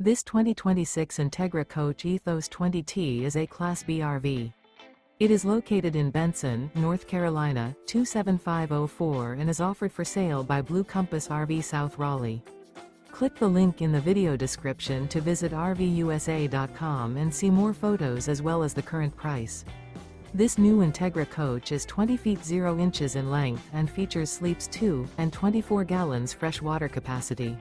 This 2026 Entegra Coach Ethos 20T is a Class B RV. It is located in Benson, North Carolina, 27504 and is offered for sale by Blue Compass RV South Raleigh. Click the link in the video description to visit RVUSA.com and see more photos as well as the current price. This new Entegra Coach is 20 feet 0 inches in length and features sleeps 2 and 24 gallons fresh water capacity.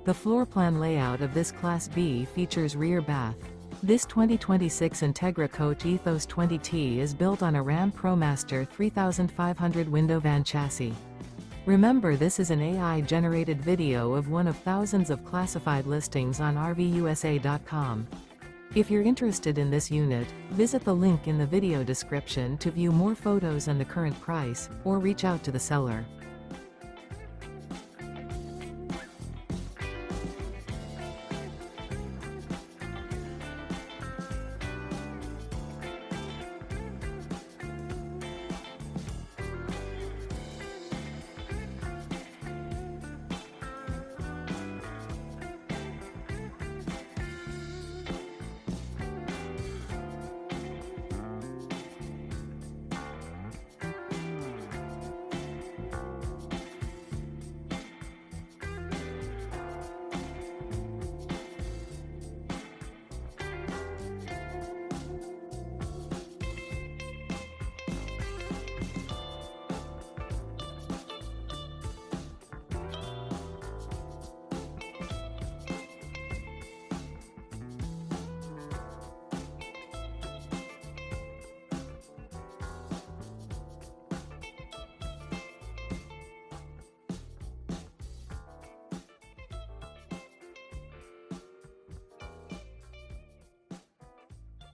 The floor plan layout of this Class B features rear bath. This 2026 Entegra Coach Ethos 20T is built on a RAM ProMaster 3500 window van chassis. Remember, this is an AI-generated video of one of thousands of classified listings on RVUSA.com. If you're interested in this unit, visit the link in the video description to view more photos and the current price, or reach out to the seller.